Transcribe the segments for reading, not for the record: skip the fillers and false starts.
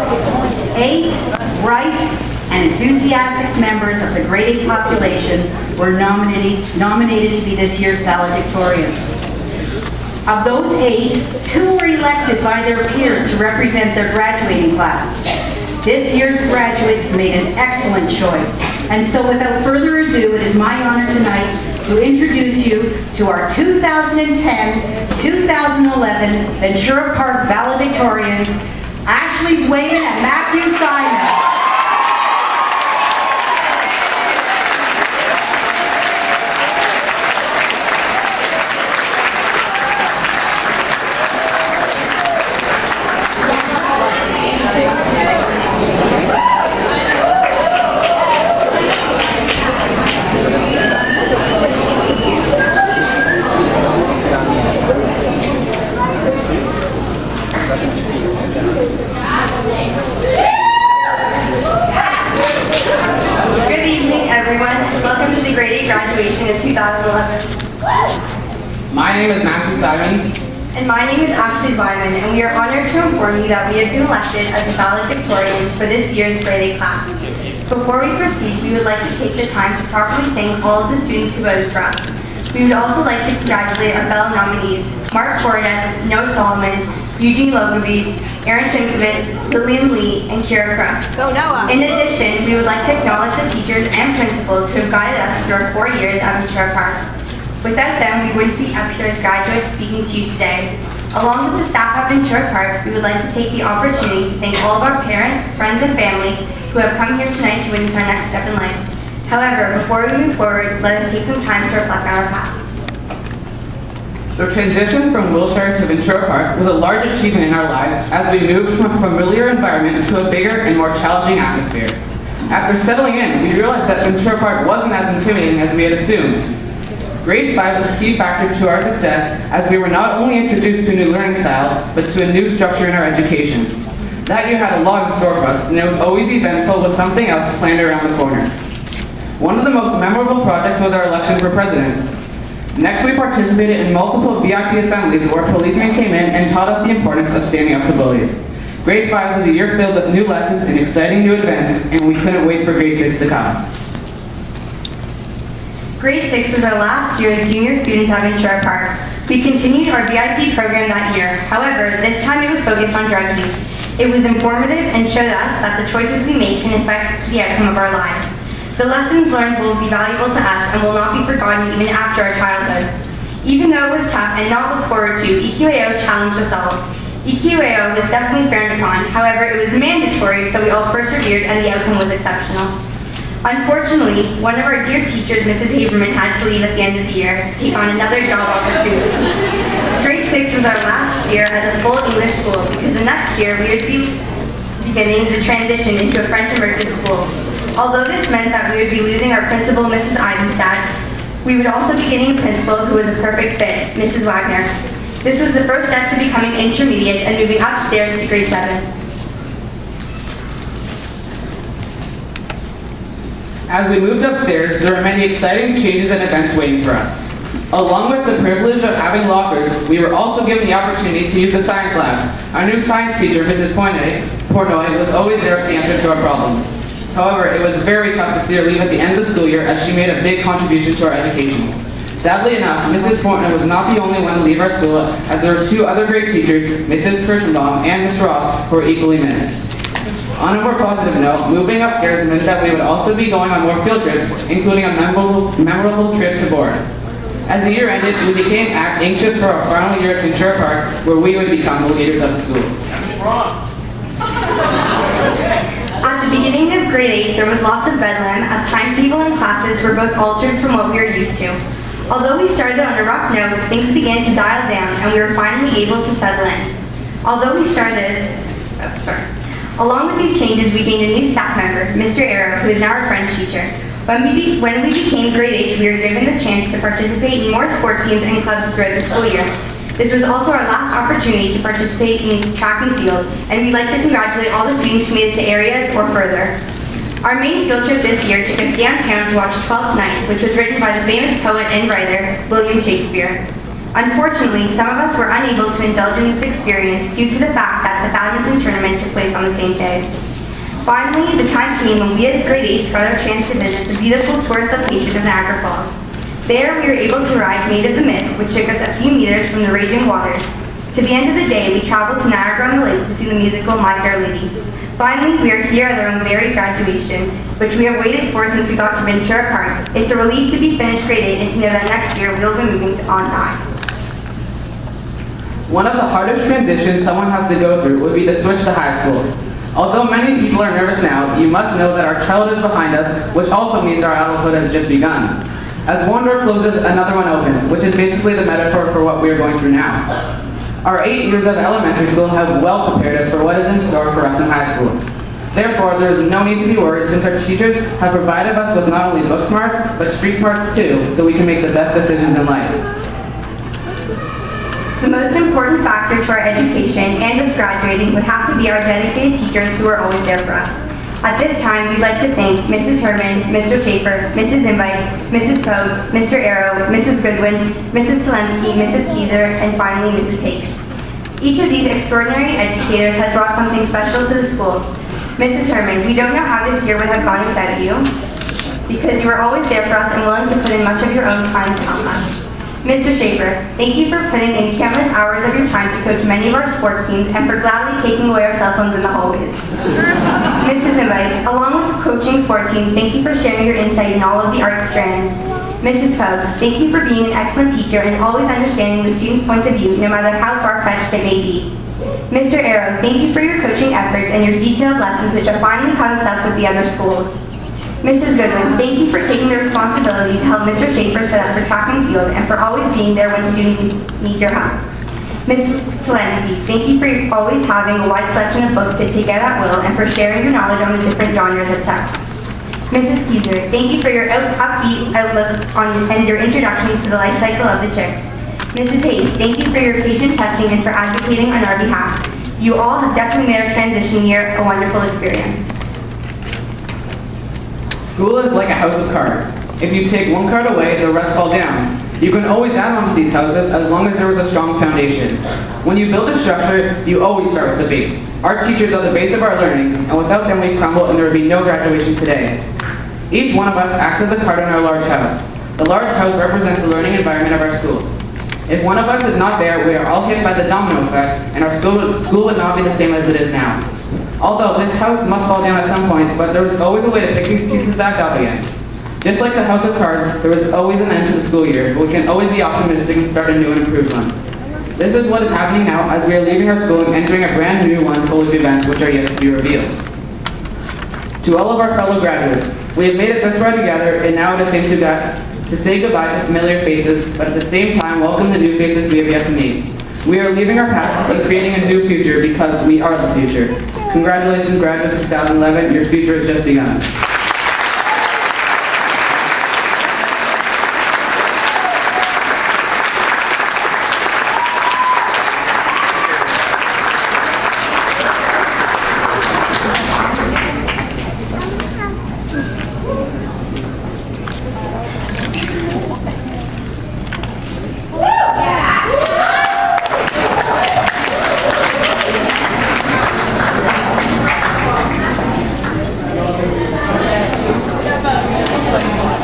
8 bright and enthusiastic members of the grade 8 population were nominated to be this year's valedictorians. Of those 8, 2 were elected by their peers to represent their graduating class. This year's graduates made an excellent choice. And so without further ado, it is my honor tonight to introduce you to our 2010-2011 Ventura Park valedictorians, Ashley Wayman and Matthew Simon. Good evening, everyone. Welcome to the grade 8 graduation of 2011. My name is Matthew Simon. And my name is Ashley Wyman, and we are honored to inform you that we have been elected as the valedictorians for this year's grade 8 class. Before we proceed, we would like to take the time to properly thank all of the students who voted for us. We would also like to congratulate our fellow nominees, Mark Cordes, Noah Solomon, Eugene Logaby, Aaron Shimkovitz, Lillian Lee, and Kira Crook. Go Noah! In addition, we would like to acknowledge the teachers and principals who have guided us through our 4 years at Ventura Park. Without them, we wouldn't be up here as graduates speaking to you today. Along with the staff at Ventura Park, we would like to take the opportunity to thank all of our parents, friends, and family who have come here tonight to witness our next step in life. However, before we move forward, let us take some time to reflect on our past. The transition from Wilshire to Ventura Park was a large achievement in our lives as we moved from a familiar environment to a bigger and more challenging atmosphere. After settling in, we realized that Ventura Park wasn't as intimidating as we had assumed. Grade 5 was a key factor to our success as we were not only introduced to new learning styles, but to a new structure in our education. That year had a lot in store for us, and it was always eventful with something else planned around the corner. One of the most memorable projects was our election for president. Next, we participated in multiple VIP assemblies where policemen came in and taught us the importance of standing up to bullies. Grade 5 was a year filled with new lessons and exciting new events, and we couldn't wait for grade 6 to come. Grade 6 was our last year as junior students at Ventura Park. We continued our VIP program that year. However, this time it was focused on drug use. It was informative and showed us that the choices we make can affect the outcome of our lives. The lessons learned will be valuable to us and will not be forgotten even after our childhood. Even though it was tough and not looked forward to, EQAO challenged us all. EQAO was definitely frowned upon. However, it was mandatory, so we all persevered and the outcome was exceptional. Unfortunately, one of our dear teachers, Mrs. Haberman, had to leave at the end of the year to take on another job opportunity. Grade 6 was our last year as a full English school because the next year we would be beginning the transition into a French immersion school. Although this meant that we would be losing our principal, Mrs. Eisenstadt, we would also be getting a principal who was a perfect fit, Mrs. Wagner. This was the first step to becoming intermediate and moving upstairs to grade 7. As we moved upstairs, there were many exciting changes and events waiting for us. Along with the privilege of having lockers, we were also given the opportunity to use the science lab. Our new science teacher, Mrs. Pornoy, was always there with the answer to our problems. However, it was very tough to see her leave at the end of the school year as she made a big contribution to our education. Sadly enough, Mrs. Portner was not the only one to leave our school as there were 2 other great teachers, Mrs. Kirschenbaum and Mr. Roth, who were equally missed. On a more positive note, moving upstairs meant that we would also be going on more field trips, including a memorable trip to Board. As the year ended, we became anxious for our final year at Ventura Park, where we would become the leaders of the school. At the beginning of grade 8, there was lots of bedlam as timetable and classes were both altered from what we were used to. Although we started on a rough note, things began to dial down and we were finally able to settle in. Along with these changes, we gained a new staff member, Mr. Arrow, who is now our French teacher. When we became grade 8, we were given the chance to participate in more sports teams and clubs throughout the school year. This was also our last opportunity to participate in track and field, and we'd like to congratulate all the students who made it to areas or further. Our main field trip this year took us downtown to watch Twelfth Night, which was written by the famous poet and writer, William Shakespeare. Unfortunately, some of us were unable to indulge in this experience due to the fact that the badminton tournament took place on the same day. Finally, the time came when we as grade 8s got our chance to visit the beautiful tourist location of Niagara Falls. There, we were able to ride Maid of the Mist, which took us a few meters from the raging waters. To the end of the day, we traveled to Niagara-on-the-Lake to see the musical My Fair Lady. Finally, we are here at our own very graduation, which we have waited for since we got to Ventura Park. It's a relief to be finished grade 8 and to know that next year we'll be moving on time. One of the hardest transitions someone has to go through would be the switch to high school. Although many people are nervous now, you must know that our childhood is behind us, which also means our adulthood has just begun. As one door closes, another one opens, which is basically the metaphor for what we are going through now. Our 8 years of elementary school have well prepared us for what is in store for us in high school. Therefore, there is no need to be worried since our teachers have provided us with not only book smarts, but street smarts too, so we can make the best decisions in life. The most important factor to our education and us graduating would have to be our dedicated teachers who are always there for us. At this time, we'd like to thank Mrs. Herman, Mr. Schaefer, Mrs. Invice, Mrs. Pogue, Mr. Arrow, Mrs. Goodwin, Mrs. Selensky, Mrs. Keyser, and finally Mrs. Hicks. Each of these extraordinary educators has brought something special to the school. Mrs. Herman, we don't know how this year would have gone without you, because you were always there for us and willing to put in much of your own time to help us. Mr. Schaefer, thank you for putting in countless hours of your time to coach many of our sports teams and for gladly taking away our cell phones in the hallways. Mrs. Invice, along with coaching sports teams, thank you for sharing your insight in all of the art strands. Mrs. Pogue, thank you for being an excellent teacher and always understanding the student's point of view, no matter how far-fetched it may be. Mr. Arrow, thank you for your coaching efforts and your detailed lessons which have finally caught us up with the other schools. Mrs. Goodwin, thank you for taking the responsibility to help Mr. Schaefer set up for track and field and for always being there when students need your help. Mrs. Selensky, thank you for always having a wide selection of books to take out at will and for sharing your knowledge on the different genres of text. Mrs. Keyser, thank you for your upbeat outlook and your introduction to the life cycle of the chicks. Mrs. Hayes, thank you for your patient testing and for advocating on our behalf. You all have definitely made our transition year a wonderful experience. School is like a house of cards. If you take one card away, the rest fall down. You can always add on to these houses as long as there was a strong foundation. When you build a structure, you always start with the base. Our teachers are the base of our learning, and without them we crumble and there would be no graduation today. Each one of us acts as a card in our large house. The large house represents the learning environment of our school. If one of us is not there, we are all hit by the domino effect, and our school would not be the same as it is now. Although this house must fall down at some point, but there is always a way to pick these pieces back up again. Just like the house of cards, there is always an end to the school year, but we can always be optimistic and start a new and improved one. This is what is happening now as we are leaving our school and entering a brand new one full of events which are yet to be revealed. To all of our fellow graduates, we have made it this far together, and now it is time to say goodbye to familiar faces, but at the same time welcome the new faces we have yet to meet. We are leaving our past and creating a new future because we are the future. Congratulations, graduates of 2011. Your future has just begun.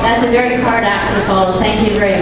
That's a very hard act to follow. Thank you very